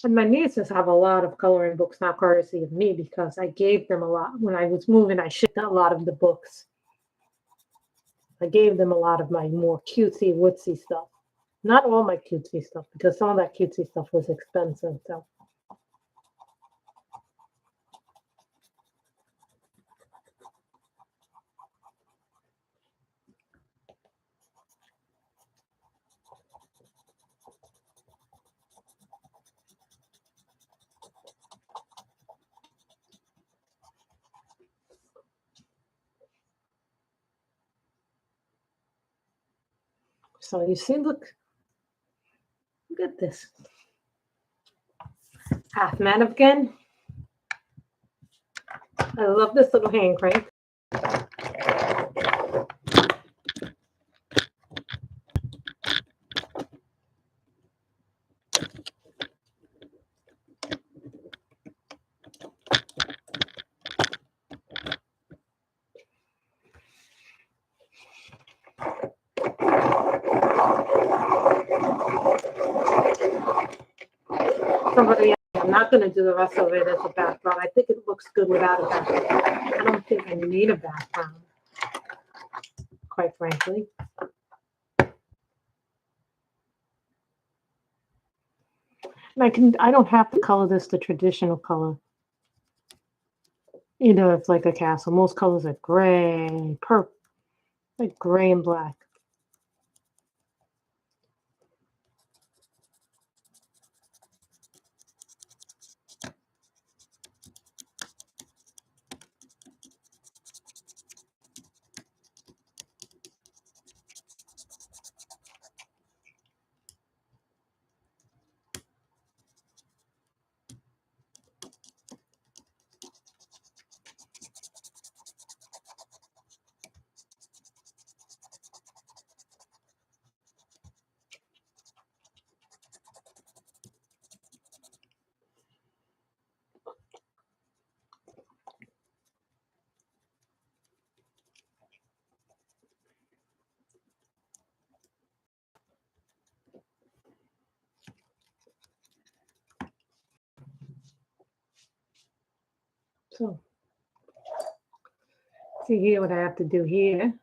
Speaker 1: And my nieces have a lot of coloring books, not courtesy of me, because I gave them a lot. When I was moving, I shipped a lot of the books. I gave them a lot of my more cutesy, woodsy stuff. Not all my cutesy stuff, because some of that cutesy stuff was expensive. So you see, look at this. Half man again. I love this little hand crank. Somebody, I'm not going to do the rest of it as a background. I think it looks good without a background. I don't think I need a background, quite frankly. And I don't have to color this the traditional color. It's like a castle. Most colors are gray, purple, like gray and black. So, see here what I have to do here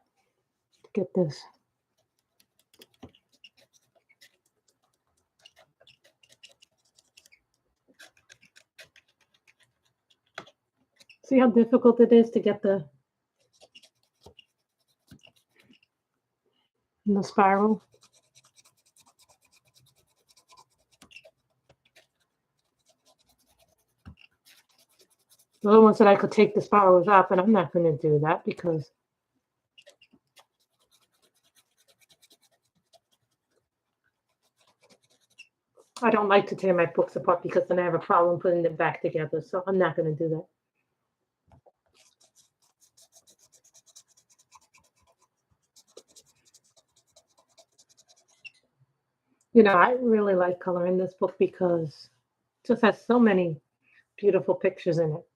Speaker 1: to get this. See how difficult it is to get the spiral? The other one said I could take the spirals out, but I'm not going to do that because I don't like to tear my books apart because then I have a problem putting them back together. So I'm not going to do that. You know, I really like coloring this book because it just has so many beautiful pictures in it.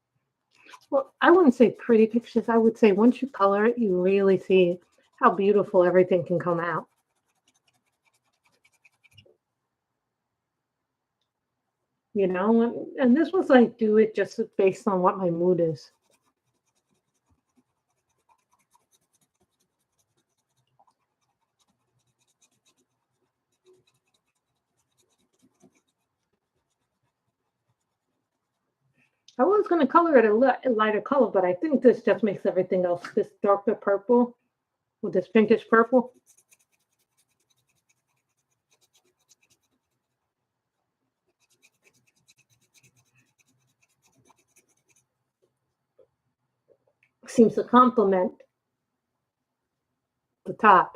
Speaker 1: Well, I wouldn't say pretty pictures. I would say once you color it, you really see how beautiful everything can come out. You know, and this was like do it just based on what my mood is. I was going to color it a lighter color, but I think this just makes everything else this darker purple with this pinkish purple. Seems to complement the top.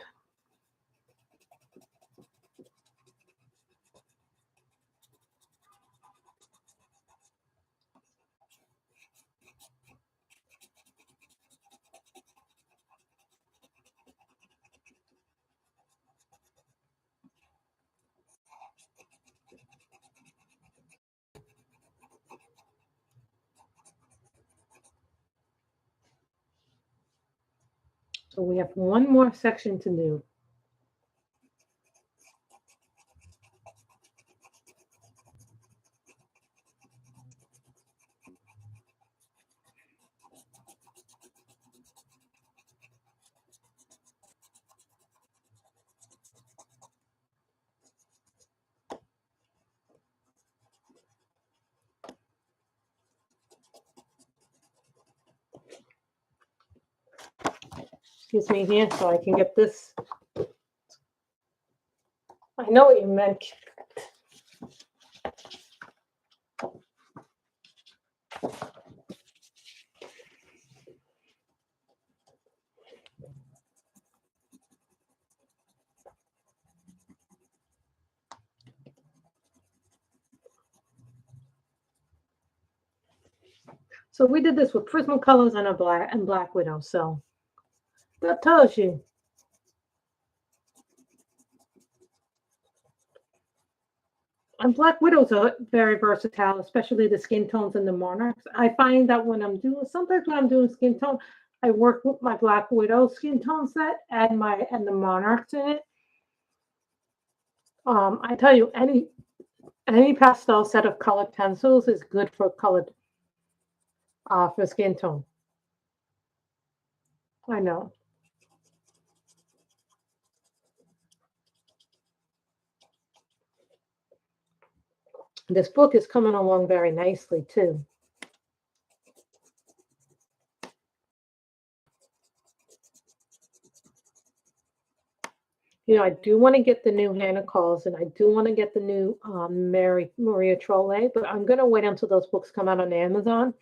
Speaker 1: So we have one more section to do. Excuse me here so I can get this. I know what you meant. So we did this with Prismacolors and a Black Widow. So that tells you. And Black Widows are very versatile, especially the skin tones and the monarchs. I find that when I'm doing skin tone, I work with my Black Widow skin tone set and the monarchs in it. I tell you, any pastel set of colored pencils is good for colored for skin tone. I know. This book is coming along very nicely too. You know, I do want to get the new Hannah Calls and I do want to get the new Maria Trolle, but I'm going to wait until those books come out on Amazon.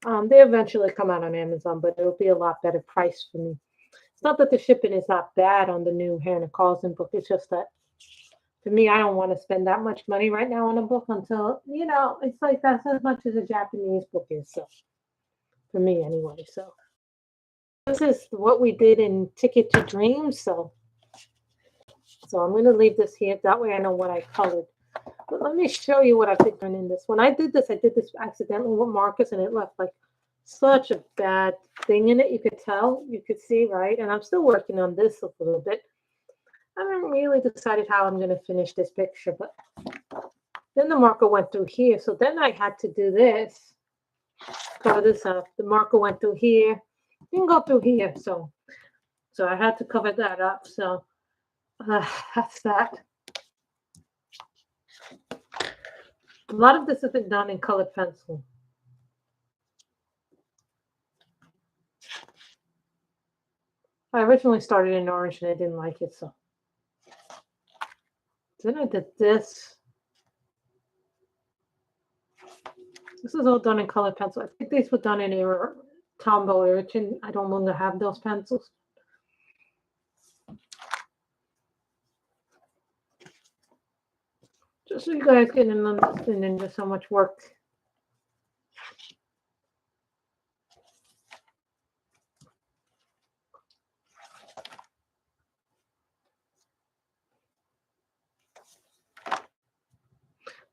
Speaker 1: They eventually come out on Amazon, but it'll be a lot better price for me. It's not that the shipping is not bad on the new Hannah Carlson book. It's just that for me, I don't want to spend that much money right now on a book until, you know, it's like that's as much as a Japanese book is. So for me anyway. So this is what we did in Ticket to Dreams. So I'm going to leave this here. That way I know what I colored. But let me show you what I've been doing in this. When I did this accidentally with markers and it left like such a bad thing in it. You could tell, you could see, right? And I'm still working on this a little bit. I haven't really decided how I'm going to finish this picture, but then the marker went through here. So then I had to do this, cover this up. The marker went through here. Didn't go through here. So I had to cover that up. So that's that. A lot of this has been done in colored pencil. I originally started in orange and I didn't like it, so then I did this. This is all done in colored pencil. I think these were done in Tombow Irritant. I don't longer have those pencils. Just so you guys get an understanding just how much work.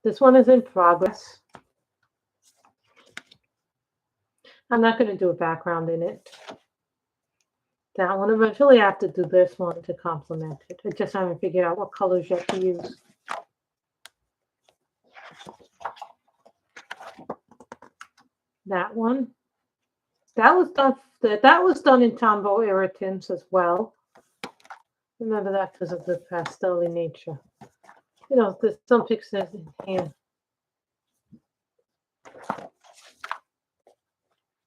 Speaker 1: This one is in progress. I'm not going to do a background in it. That one, eventually I have to do this one to complement it. I just haven't figured out what colors yet to use. That one. That was done in Tombow Irritants as well. Remember that because of the pastel nature. You know, there's some pictures in here.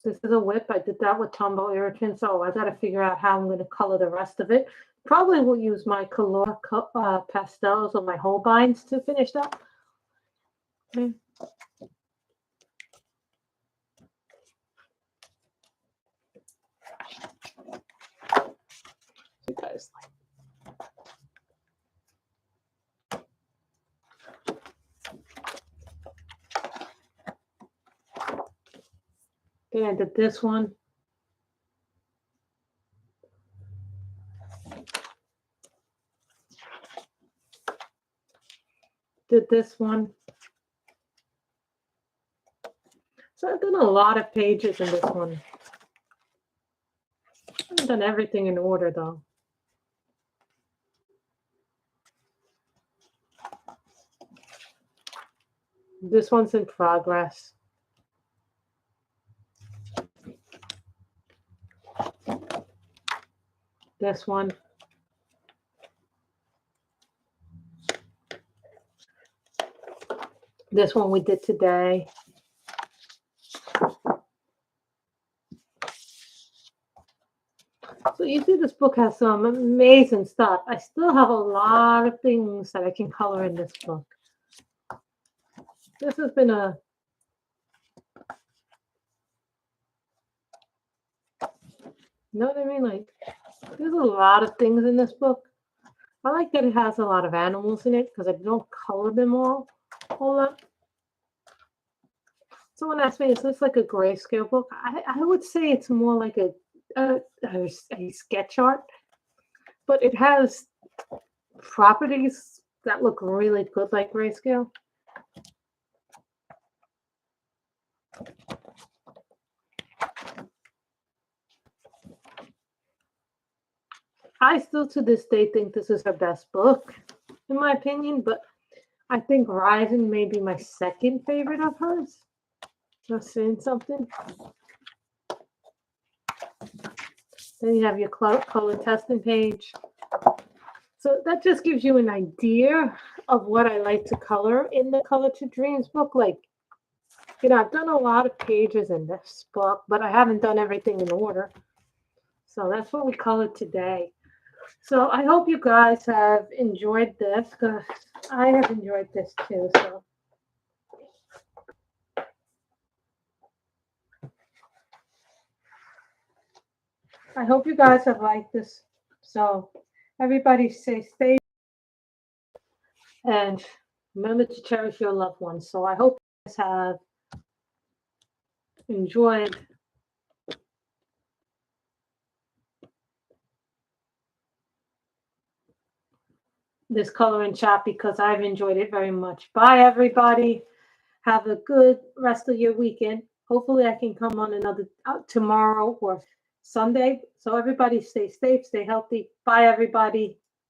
Speaker 1: This is a whip. I did that with Tombow Irritant, so I got to figure out how I'm going to color the rest of it. Probably will use my color pastels or my Holbeins to finish that. Okay. You guys like. Okay, I did this one. Did this one. So I've done a lot of pages in this one. I haven't done everything in order though. This one's in progress. This one. This one we did today. So you see this book has some amazing stuff. I still have a lot of things that I can color in this book. This has been a you know what I mean? Like, there's a lot of things in this book. I like that it has a lot of animals in it because I don't color them all a whole lot. Someone asked me, is this like a grayscale book? I would say it's more like a sketch art, but it has properties that look really good like grayscale. I still to this day think this is her best book, in my opinion, but I think Rising may be my second favorite of hers. Just saying something. Then you have your color testing page. So that just gives you an idea of what I like to color in the Color to Dreams book. Like, you know, I've done a lot of pages in this book, but I haven't done everything in order. So that's what we colored today. So I hope you guys have enjoyed this because I have enjoyed this too. So I hope you guys have liked this. So everybody stay safe and remember to cherish your loved ones. So I hope you guys have enjoyed this coloring chat because I've enjoyed it very much. Bye, everybody. Have a good rest of your weekend. Hopefully I can come on another tomorrow or Sunday. So everybody stay safe, stay healthy. Bye, everybody.